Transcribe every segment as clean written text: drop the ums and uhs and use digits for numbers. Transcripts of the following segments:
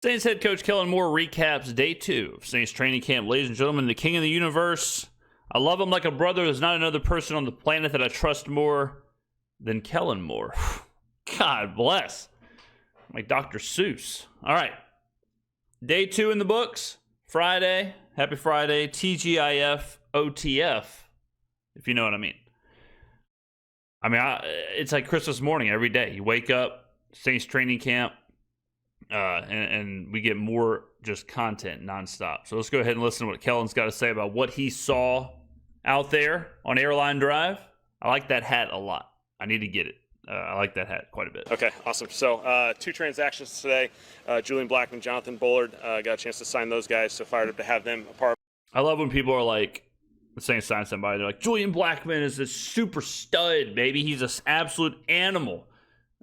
Saints head coach Kellen Moore recaps day 2 of Saints training camp. Ladies and gentlemen, the king of the universe. I love him like a brother. There's not another person on the planet that I trust more than Kellen Moore. God bless. Like Dr. Seuss. All right. Day 2 in the books. Friday. Happy Friday. TGIF, OTF, if you know what I mean. It's like Christmas morning every day. You wake up, Saints training camp, and we get more just content nonstop. So let's go ahead and listen to what Kellen's got to say about what he saw out there on Airline Drive. I like that hat a lot. I need to get it. I like that hat quite a bit. Okay, awesome. So 2 transactions today. Julian Blackmon, Jonathan Bullard. Got a chance to sign those guys, so fired up to have them a part. I love when people are like, saying sign somebody, they're like, Julian Blackmon is this super stud, baby. He's an absolute animal.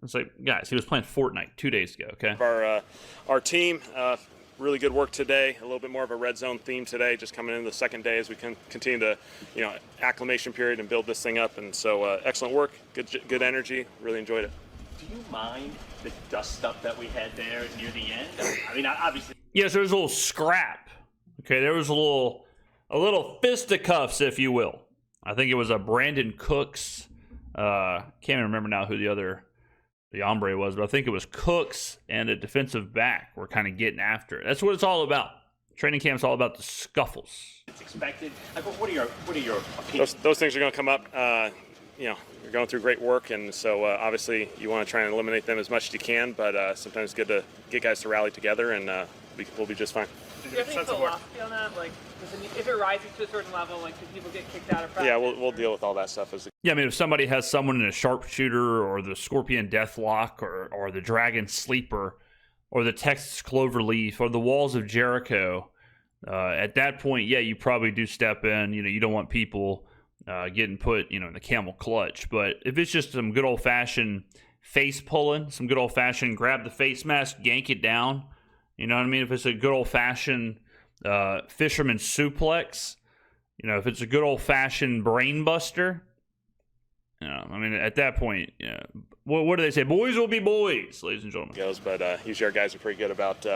It's like, guys, he was playing Fortnite 2 days ago, okay? Our team, really good work today. A little bit more of a red zone theme today, just coming into the second day as we can continue to, acclimation period and build this thing up. And so excellent work, good energy, really enjoyed it. Do you mind the dust up that we had there near the end? I mean, obviously. Yes, there was a little scrap. Okay, there was a little fisticuffs, if you will. I think it was a Brandon Cooks. Can't even remember now who the hombre was, but I think it was Cooks and a defensive back were kind of getting after it. That's what it's all about. Training camp's all about the scuffles. It's expected. Like, what are your opinions? Those things are going to come up. You're going through great work, and so obviously you want to try and eliminate them as much as you can, but sometimes it's good to get guys to rally together, and we'll be just fine. Do you have any philosophy on that? Like, if it rises to a certain level, like, do people get kicked out of practice? Yeah, we'll deal with all that stuff. Yeah, I mean, if somebody has someone in a sharpshooter or the Scorpion Deathlock or the Dragon Sleeper or the Texas Cloverleaf or the Walls of Jericho, at that point, yeah, you probably do step in. You don't want people getting put, in the camel clutch. But if it's just some good old-fashioned face pulling, some good old-fashioned grab the face mask, yank it down, you know what I mean? If it's a good old-fashioned fisherman suplex, if it's a good old-fashioned brain buster, at that point, what do they say? Boys will be boys, ladies and gentlemen. But usually our guys are pretty good about,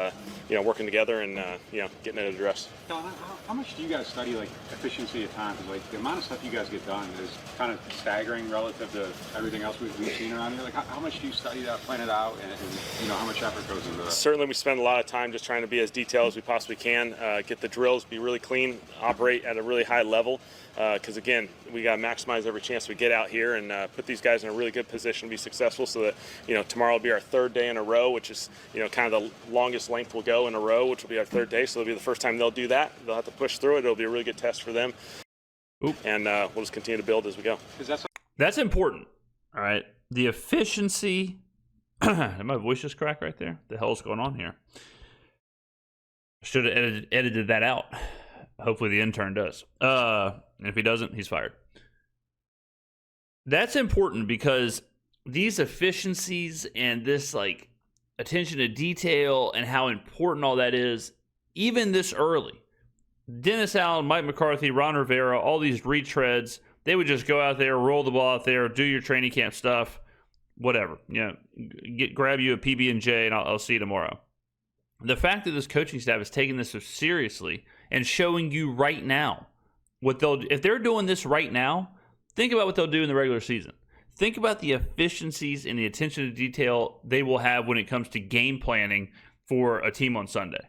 working together and, getting it addressed. How much do you guys study, efficiency of time? Because, the amount of stuff you guys get done is kind of staggering relative to everything else we've seen around here. How much do you study that, plan it out, and how much effort goes into that? Certainly we spend a lot of time just trying to be as detailed as we possibly can, get the drills, be really clean, operate at a really high level. Because, again, we got to maximize every chance we get out here and put these guys in a really good position to be successful so that, tomorrow will be our 3rd day in a row, which is, kind of the longest length we'll go in a row, which will be our 3rd day. So it'll be the first time they'll do that. They'll have to push through it. It'll be a really good test for them. Oop. And we'll just continue to build as we go. That's important. All right. The efficiency. Did my voice just crack right there? The hell's going on here? Should have edited that out. Hopefully the intern does. And if he doesn't, he's fired. That's important because these efficiencies and this attention to detail and how important all that is, even this early. Dennis Allen, Mike McCarthy, Ron Rivera, all these retreads, they would just go out there, roll the ball out there, do your training camp stuff, whatever. Grab you a PB&J and I'll see you tomorrow. The fact that this coaching staff is taking this so seriously and showing you right now if they're doing this right now, think about what they'll do in the regular season. Think about the efficiencies and the attention to detail they will have when it comes to game planning for a team on Sunday.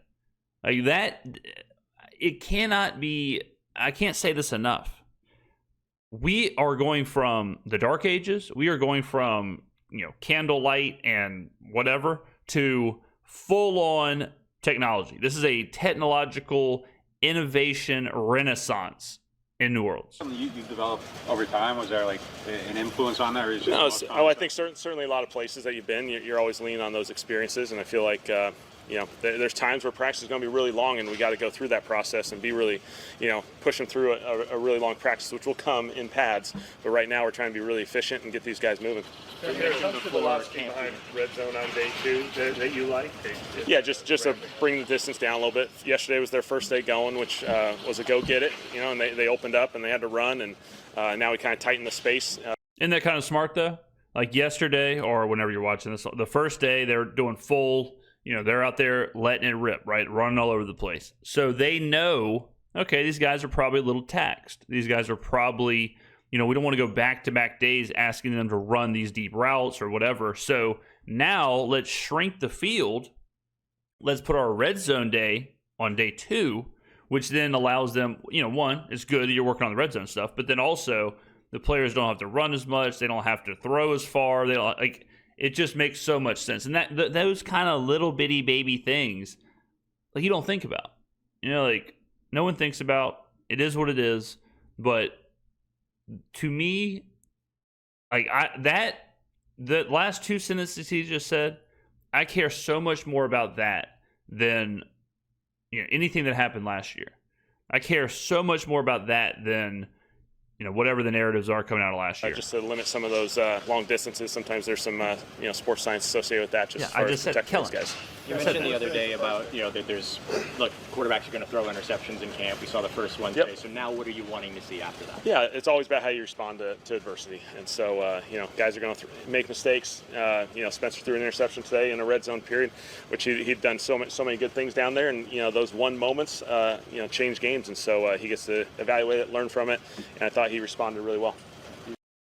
It cannot be, I can't say this enough. We are going from the dark ages, we are going from, candlelight and whatever to full-on technology. This is a technological innovation renaissance in New Orleans. Something you've developed over time? Was there an influence on that? Or is it I think certainly a lot of places that you've been, you're always leaning on those experiences, and I feel like there's times where practice is going to be really long, and we got to go through that process and be really, pushing through a really long practice, which will come in pads. But right now, we're trying to be really efficient and get these guys moving. There's some philosophy behind red zone on day 2 that you like? Yeah, just to bring the distance down a little bit. Yesterday was their first day going, which was a go get it, and they opened up and they had to run, and now we kind of tighten the space. Isn't that kind of smart though? Like yesterday or whenever you're watching this, the first day they're doing full they're out there letting it rip, right? Running all over the place. So they know, okay, these guys are probably a little taxed. These guys are probably, we don't want to go back-to-back days asking them to run these deep routes or whatever. So now let's shrink the field. Let's put our red zone day on day 2, which then allows them, one, it's good that you're working on the red zone stuff, but then also the players don't have to run as much. They don't have to throw as far. They don't, it just makes so much sense. And those kind of little bitty baby things, you don't think about. No one thinks about. It is what it is. But to me, the last 2 sentences he just said, I care so much more about that than anything that happened last year. I care so much more about that than whatever the narratives are coming out of last year. Just to limit some of those long distances, sometimes there's some sports science associated with that. Just I just said those guys. You mentioned the other day about that there's quarterbacks are going to throw interceptions in camp. We saw the first one today. So now, what are you wanting to see after that? Yeah, it's always about how you respond to adversity. And so guys are going to make mistakes. Spencer threw an interception today in a red zone period, which he'd done so many good things down there. And those one moments change games. And so he gets to evaluate it, learn from it. And I thought he responded really well.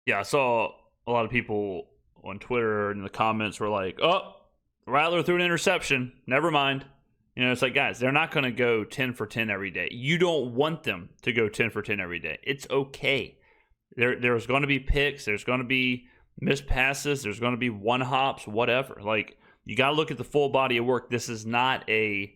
Yeah, I saw a lot of people on Twitter and in the comments were like, "Oh, Rattler threw an interception. Never mind." It's like, guys, they're not going to go 10 for 10 every day. You don't want them to go 10 for 10 every day. It's okay. There's going to be picks. There's going to be missed passes. There's going to be one hops, whatever. You got to look at the full body of work. This is not a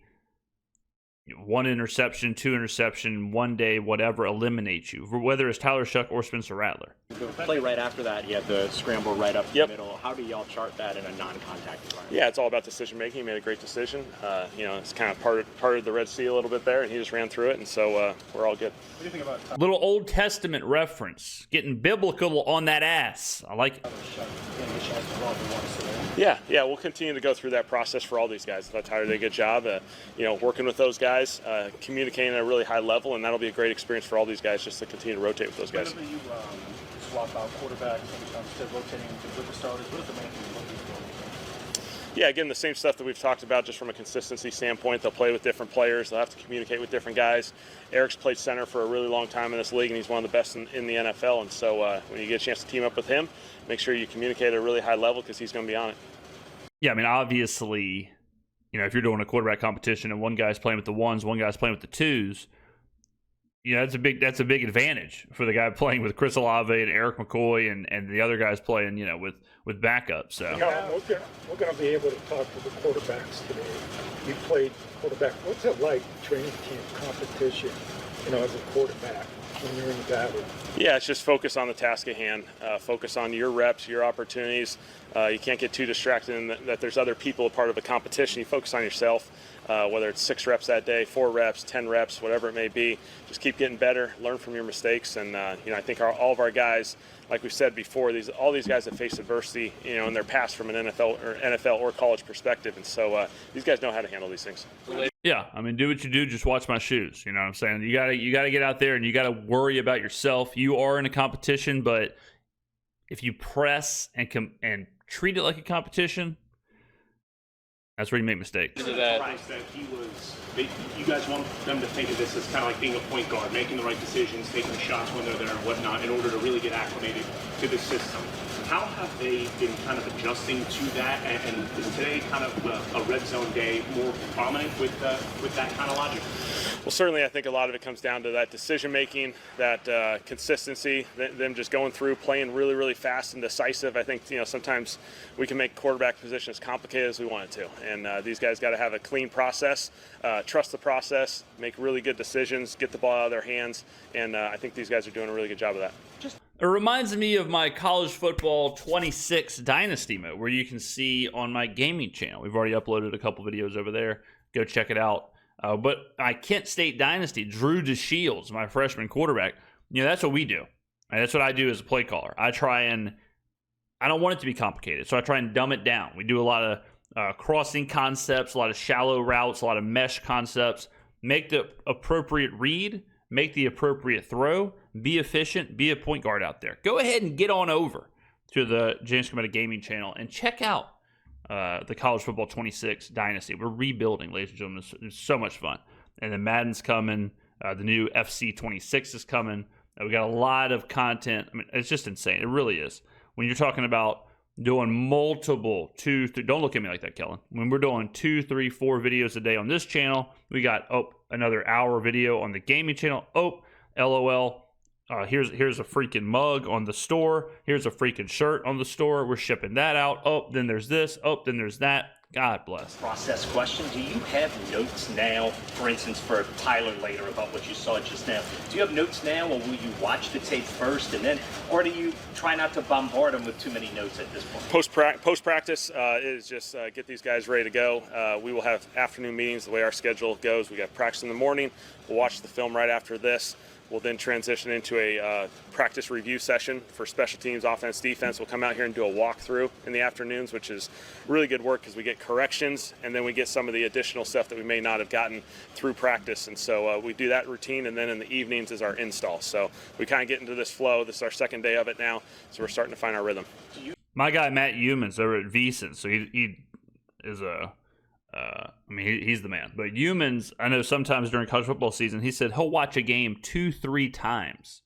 1 interception, 2 interception, 1 day, whatever eliminates you, whether it's Tyler Shough or Spencer Rattler. The play right after that, he had the scramble right up the middle. How do y'all chart that in a non-contact environment? Yeah, it's all about decision making. He made a great decision. It's kind of parted the Red Sea a little bit there, and he just ran through it, and so we're all good. What do you think about little Old Testament reference, getting biblical on that ass? I like it. Yeah, we'll continue to go through that process for all these guys. I thought Tyler did a good job, working with those guys, communicating at a really high level, and that'll be a great experience for all these guys just to continue to rotate with those guys. Whenever you swap out quarterbacks, sometimes instead of rotating with the starters, what is the main thing you're looking for? Yeah, again, the same stuff that we've talked about just from a consistency standpoint. They'll play with different players. They'll have to communicate with different guys. Eric's played center for a really long time in this league, and he's one of the best in the NFL. And so when you get a chance to team up with him, make sure you communicate at a really high level because he's going to be on it. Yeah, obviously, if you're doing a quarterback competition and one guy's playing with the ones, one guy's playing with the twos, that's a big advantage for the guy playing with Chris Olave and Eric McCoy and the other guys playing, with backup. So We're going to be able to talk to the quarterbacks today. You played quarterback. What's it like training camp competition, as a quarterback when you're in the battle? Yeah, it's just focus on the task at hand. Focus on your reps, your opportunities. You can't get too distracted in that there's other people a part of the competition. You focus on yourself, whether it's 6 reps that day, 4 reps, 10 reps, whatever it may be. Just keep getting better, learn from your mistakes. And, I think all of our guys, like we said before, all these guys have faced adversity, in their past from an NFL or college perspective. And so these guys know how to handle these things. yeah, do what you do. Just watch my shoes. You know what I'm saying? You gotta get out there and you gotta worry about yourself. You are in a competition, but if you press and treat it like a competition, that's where you make mistakes. You guys want them to think of this as kind of like being a point guard, making the right decisions, taking the shots when they're there and whatnot in order to really get acclimated to the system. How have they been kind of adjusting to that? And is today kind of a red zone day more prominent with that kind of logic? Well, certainly I think a lot of it comes down to that decision-making, that consistency, them just going through, playing really, really fast and decisive. I think, sometimes we can make quarterback position as complicated as we want it to. And these guys got to have a clean process, trust the process, make really good decisions, get the ball out of their hands. And I think these guys are doing a really good job of that. It reminds me of my college football 26 Dynasty mode, where you can see on my gaming channel. We've already uploaded a couple videos over there. Go check it out. But my Kent State Dynasty, Drew DeShields, my freshman quarterback, that's what we do. And that's what I do as a play caller. I don't want it to be complicated, so I try and dumb it down. We do a lot of crossing concepts, a lot of shallow routes, a lot of mesh concepts. Make the appropriate read, make the appropriate throw, be efficient, be a point guard out there. Go ahead and get on over to the Skrmetta Gaming channel and check out the College Football 26 dynasty. We're rebuilding, ladies and gentlemen. It's so much fun. And then Madden's coming. The new FC 26 is coming. We got a lot of content. I mean, it's just insane. It really is. When you're talking about doing multiple 2, 3, don't look at me like that, Kellen. When we're doing 2, 3, 4 videos a day on this channel, we got another hour video on the gaming channel. LOL. Here's a freaking mug on the store. Here's a freaking shirt on the store. We're shipping that out. Then there's this. Then there's that. God bless. Process question. Do you have notes now, for instance, for Tyler later about what you saw just now? Do you have notes now, or will you watch the tape first and then, or do you try not to bombard them with too many notes at this point? Post practice is just get these guys ready to go. We will have afternoon meetings the way our schedule goes. We got practice in the morning. We'll watch the film right after this. We'll then transition into a practice review session for special teams, offense, defense. We'll come out here and do a walkthrough in the afternoons, which is really good work because we get corrections and then we get some of the additional stuff that we may not have gotten through practice. And so we do that routine, and then in the evenings is our install. So we kind of get into this flow. This is our second day of it now, so we're starting to find our rhythm. My guy Matt Humans over at VSiN, so he is he's the man. But Humans, I know sometimes during college football season, he said he'll watch a game 2-3 times,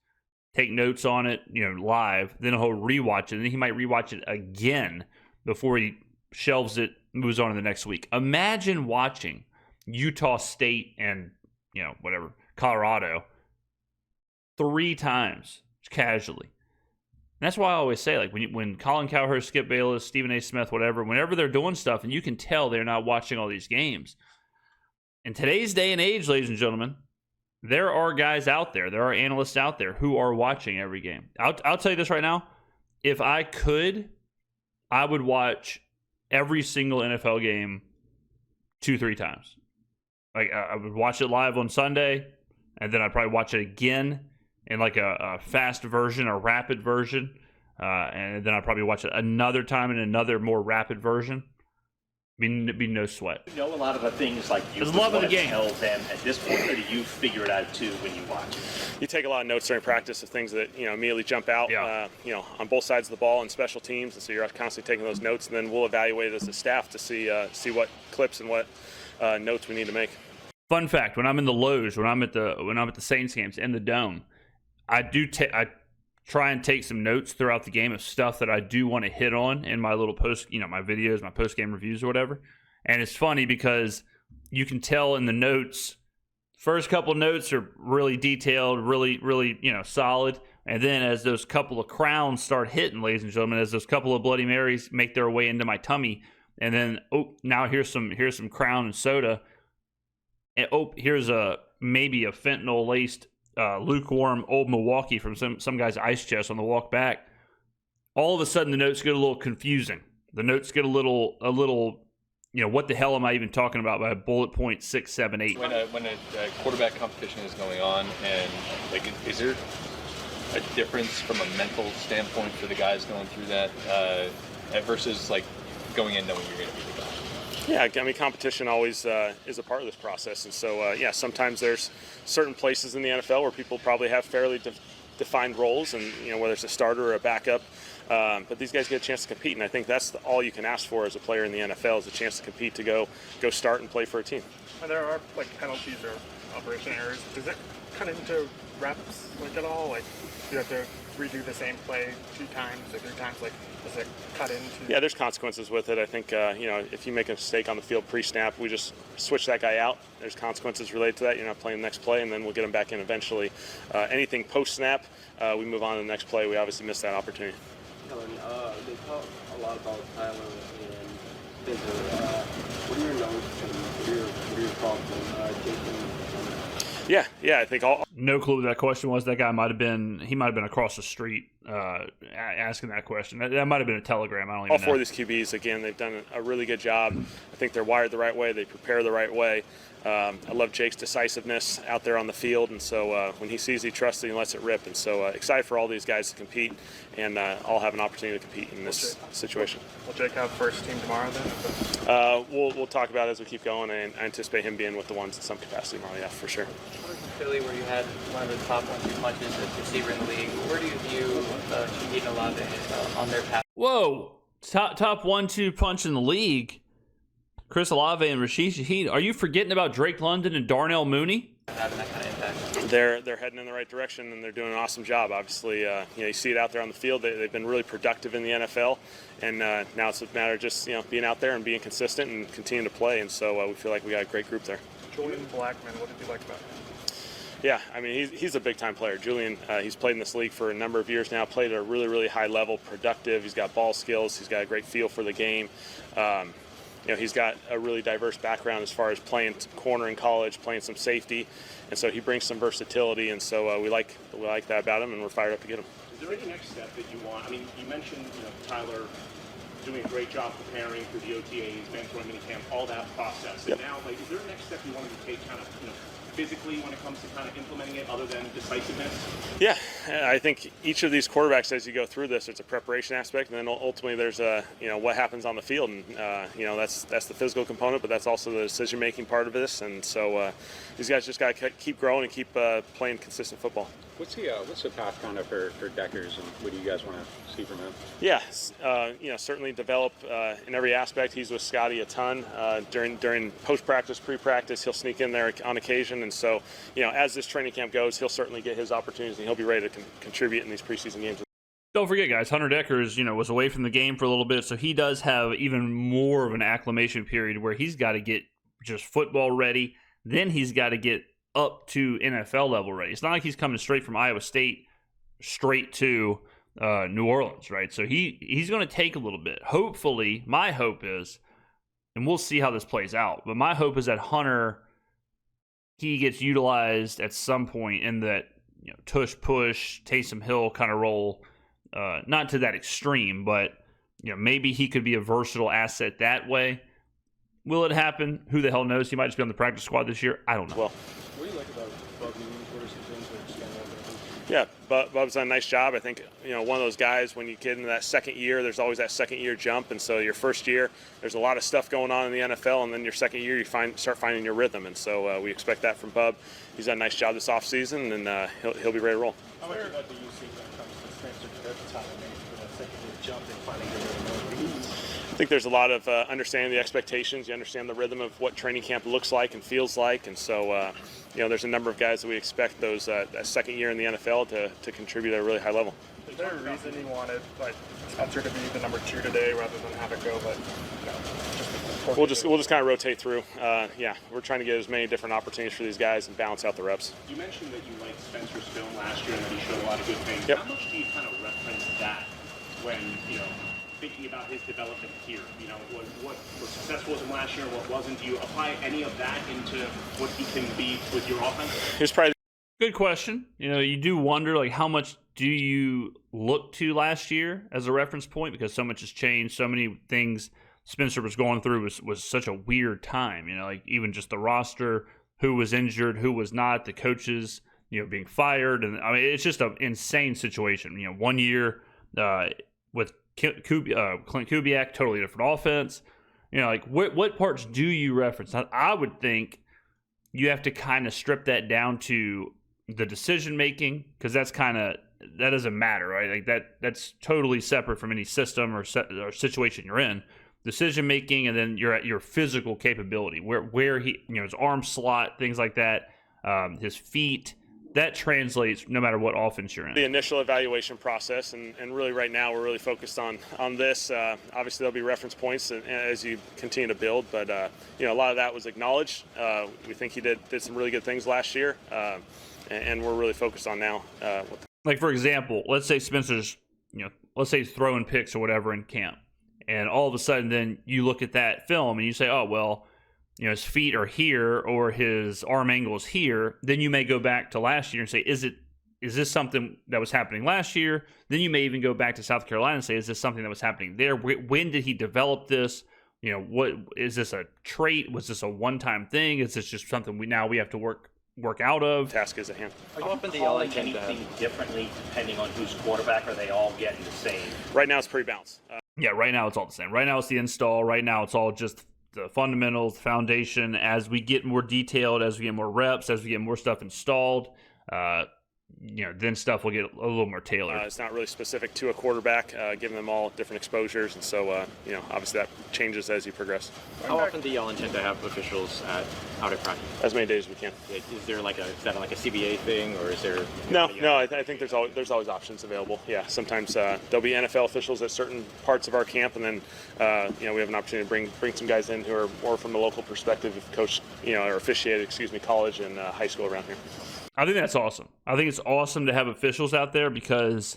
take notes on it, live, then he'll rewatch it, and then he might rewatch it again before he shelves it, moves on to the next week. Imagine watching Utah State and, Colorado 3 times casually. And that's why I always say, like, when Colin Cowherd, Skip Bayless, Stephen A. Smith, whatever, whenever they're doing stuff, and you can tell they're not watching all these games. In today's day and age, ladies and gentlemen, there are guys out there, there are analysts out there who are watching every game. I'll tell you this right now. If I could, I would watch every single NFL game 2-3 times. Like, I would watch it live on Sunday, and then I'd probably watch it again in like a fast version, a rapid version, and then I'd probably watch it another time in another more rapid version. Be no sweat. You know a lot of the things like you love of the game. Tell them at this point, or do you figure it out too when you watch it? You take a lot of notes during practice of things that immediately jump out, on both sides of the ball and special teams, and so you're constantly taking those notes, and then we'll evaluate it as a staff to see what clips and what notes we need to make. Fun fact: when I'm in the loge, when I'm at the Saints games in the dome, I try and take some notes throughout the game of stuff that I do want to hit on in my little my videos, my post-game reviews or whatever. And it's funny because you can tell in the notes, first couple notes are really detailed, really, really, solid. And then as those couple of crowns start hitting, ladies and gentlemen, as those couple of Bloody Marys make their way into my tummy, and then, now here's some Crown and soda. And here's maybe a fentanyl-laced lukewarm Old Milwaukee from some guy's ice chest on the walk back. All of a sudden, the notes get a little confusing. The notes get a little. What the hell am I even talking about by bullet point 6, 7, 8? When a quarterback competition is going on, and is there a difference from a mental standpoint for the guys going through that versus going in knowing you're going to be the guy? Yeah, competition always is a part of this process, and so sometimes there's certain places in the NFL where people probably have fairly defined roles, and whether it's a starter or a backup, but these guys get a chance to compete, and I think that's all you can ask for as a player in the NFL is a chance to compete, to go start and play for a team. When there are penalties or operation errors, does it cut into reps at all? Do you have to redo the same play 2 times or 3 times? Does it cut into? Yeah, there's consequences with it. I think if you make a mistake on the field pre-snap, we just switch that guy out. There's consequences related to that. You're not playing the next play, and then we'll get him back in eventually. Anything post-snap, we move on to the next play. We obviously missed that opportunity. Kellen, they talk a lot about Tyler and Spencer. What are your notes and what are your thoughts on Jason? Yeah, I think all. No clue what that question was. That guy might have been across the street asking that question. That might have been a telegram. I don't even know. All 4 of these QBs, again, they've done a really good job. I think they're wired the right way. They prepare the right way. I love Jake's decisiveness out there on the field, and so when he sees he trusts it, he lets it rip. And so excited for all these guys to compete and all have an opportunity to compete in this situation. Will Jake have first team tomorrow then? We'll talk about it as we keep going, and I anticipate him being with the ones in some capacity tomorrow, yeah, for sure. Philly, where you had one of the top 1-2 punches as receiver in the league, where do you view Shaugh Olave on their path? Whoa! top 1-2 punch in the league. Chris Olave and Rashid Shaheed. Are you forgetting about Drake London and Darnell Mooney? Having that kind of impact. They're heading in the right direction, and they're doing an awesome job. Obviously, you see it out there on the field. They've been really productive in the NFL, and now it's a matter of just being out there and being consistent and continuing to play. And so we feel like we got a great group there. Julian Blackman, what did you like about him? Yeah, I mean, he's a big-time player. Julian, he's played in this league for a number of years now, played at a really, really high level, productive. He's got ball skills. He's got a great feel for the game. He's got a really diverse background as far as playing corner in college, playing some safety, and so he brings some versatility, and so we like that about him, and we're fired up to get him. Is there any next step that you want? I mean, you mentioned Tyler doing a great job preparing for the OTAs, mentoring minicamp, all that process. And now, is there a next step you want to take kind of, physically when it comes to kind of implementing it other than decisiveness? Yeah, I think each of these quarterbacks, as you go through this, it's a preparation aspect, and then ultimately there's what happens on the field, and that's the physical component, but that's also the decision-making part of this, and so these guys just got to keep growing and keep playing consistent football. What's the path kind of for Deckers, and what do you guys want to see from him? Yeah, certainly develop in every aspect. He's with Scotty a ton during post-practice, pre-practice. He'll sneak in there on occasion, and so as this training camp goes, he'll certainly get his opportunities, and he'll be ready to contribute in these preseason games. Don't forget, guys, Hunter Deckers, was away from the game for a little bit, so he does have even more of an acclimation period where he's got to get just football ready. Then he's got to get up to NFL level ready. It's not like he's coming straight from Iowa State straight to New Orleans, right? So he's going to take a little bit. Hopefully, my hope is, and we'll see how this plays out, but my hope is that Hunter, he gets utilized at some point in that tush push, Taysom Hill kind of role. Not to that extreme, but maybe he could be a versatile asset that way. Will it happen? Who the hell knows? He might just be on the practice squad this year. I don't know. What do you like about Bub? What are some things that stand out there? Yeah, Bub's done a nice job. I think, one of those guys, when you get into that second year, there's always that second year jump. And so your first year, there's a lot of stuff going on in the NFL. And then your second year, you start finding your rhythm. And so we expect that from Bub. He's done a nice job this offseason, and he'll be ready to roll. How much of that do you see when it comes to Spencer at the top of that second year jump and finding your rhythm? I think there's a lot of understanding the expectations. You understand the rhythm of what training camp looks like and feels like, and so there's a number of guys that we expect those that second year in the NFL to contribute at a really high level. Is there a reason you wanted Spencer to be the number 2 today rather than have it go? But we'll just kind of rotate through. We're trying to get as many different opportunities for these guys and balance out the reps. You mentioned that you liked Spencer's film last year and that he showed a lot of good things. Yep. How much do you kind of reference that when thinking about his development here? What was successful with him last year, what wasn't? Do you apply any of that into what he can be with your offense? He's probably good question. You do wonder, how much do you look to last year as a reference point, because so much has changed, so many things Spencer was going through was such a weird time. Even just the roster, who was injured, who was not, the coaches, being fired, and it's just an insane situation. 1 year with Clint Kubiak, totally different offense. What parts do you reference? I would think you have to kind of strip that down to the decision making, because that doesn't matter, right? That's totally separate from any system or situation you're in. Decision making, and then you're at your physical capability, where he, his arm slot, things like that, his feet. That translates no matter what offense you're in. The initial evaluation process, and really right now we're really focused on this. Obviously there'll be reference points as you continue to build, but a lot of that was acknowledged. We think he did some really good things last year, and we're really focused on now. For example, let's say Spencer's, let's say he's throwing picks or whatever in camp, and all of a sudden then you look at that film and you say, oh, well, his feet are here or his arm angle is here. Then you may go back to last year and say, is this something that was happening last year? Then you may even go back to South Carolina and say, is this something that was happening there? When did he develop this? What is this a trait? Was this a one-time thing? Is this just something we have to work out of? Task is at hand. Are you calling anything differently depending on who's quarterback? Or are they all getting the same? Right now it's pretty balanced. Right now it's all the same. Right now it's the install. Right now it's all just the fundamentals, the foundation. As we get more detailed, as we get more reps, as we get more stuff installed, then stuff will get a little more tailored. It's not really specific to a quarterback, giving them all different exposures, and so obviously that changes as you progress. How often do y'all intend to have officials out at practice? As many days as we can. Is there is that like a CBA thing, or is there? No. I think there's always options available. Yeah, sometimes there'll be NFL officials at certain parts of our camp, and then we have an opportunity to bring some guys in who are more from a local perspective, if coached or officiated, college and high school around here. I think that's awesome. I think it's awesome to have officials out there because,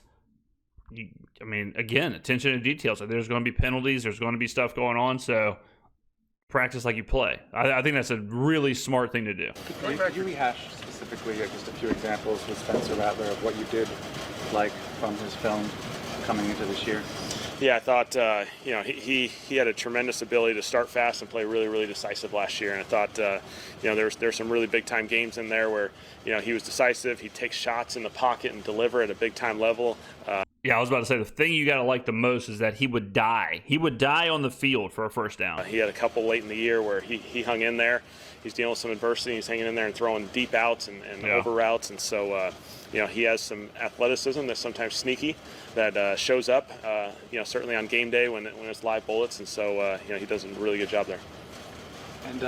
again, attention to details. Like, there's going to be penalties. There's going to be stuff going on. So practice like you play. I think that's a really smart thing to do. Could you rehash specifically just a few examples with Spencer Rattler of what you did like from his film coming into this year? Yeah, I thought he had a tremendous ability to start fast and play really, really decisive last year. And I thought there's some really big time games in there where he was decisive. He'd take shots in the pocket and deliver at a big time level. Yeah, I was about to say the thing you got to like the most is that he would die. He would die on the field for a first down. He had a couple late in the year where he hung in there. He's dealing with some adversity. He's hanging in there and throwing deep outs and over routes. And so, he has some athleticism that's sometimes sneaky that shows up, certainly on game day when it's live bullets. And so, he does a really good job there. And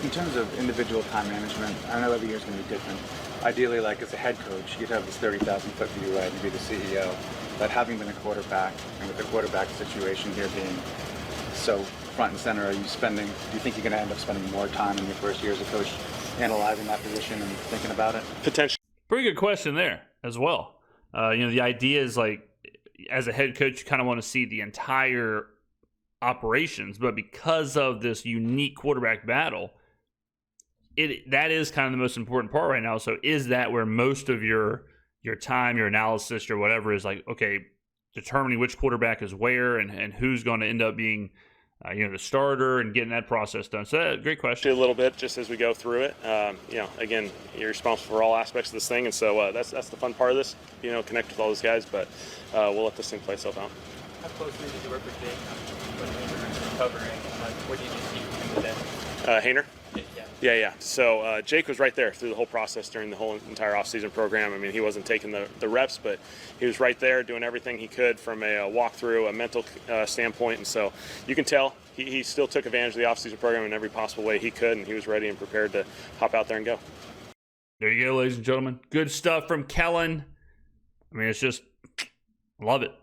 in terms of individual time management, I know every year is going to be different. Ideally, like as a head coach, you'd have this 30,000-foot view, right, and be the CEO. But having been a quarterback, and with the quarterback situation here being so front and center, do you think you're going to end up spending more time in your first year as a coach analyzing that position and thinking about it? Potentially. Pretty good question there as well. The idea is like, as a head coach, you kind of want to see the entire operations, but because of this unique quarterback battle, that is kind of the most important part right now. So is that where most of your time, your analysis, your whatever is like, okay, determining which quarterback is where and who's going to end up being the starter and getting that process done. So great question. A little bit just as we go through it. Again, you're responsible for all aspects of this thing, and so that's the fun part of this. Connect with all those guys, but we'll let this thing play itself out. How closely did you work with Jake when you were recovering? What did you see from him today? Hayner? Yeah. So Jake was right there through the whole process during the whole entire offseason program. I mean, he wasn't taking the reps, but he was right there doing everything he could from a walkthrough, a mental standpoint. And so you can tell he still took advantage of the offseason program in every possible way he could, and he was ready and prepared to hop out there and go. There you go, ladies and gentlemen. Good stuff from Kellen. It's just, love it.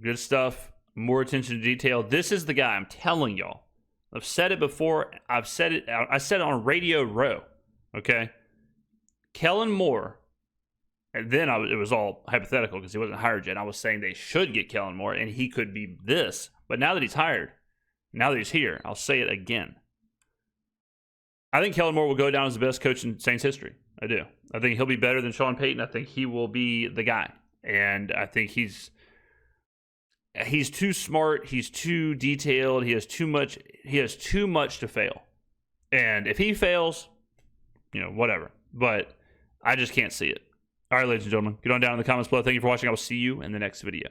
Good stuff. More attention to detail. This is the guy, I'm telling y'all. I've said it before. I said it on Radio Row, okay? Kellen Moore, and then it was all hypothetical because he wasn't hired yet. I was saying they should get Kellen Moore, and he could be this. But now that he's hired, now that he's here, I'll say it again. I think Kellen Moore will go down as the best coach in Saints history. I do. I think he'll be better than Sean Payton. I think he will be the guy. And I think he's too smart. He's too detailed. He has too much to fail. And if he fails, whatever. But I just can't see it. All right, ladies and gentlemen, get on down in the comments below. Thank you for watching. I will see you in the next video.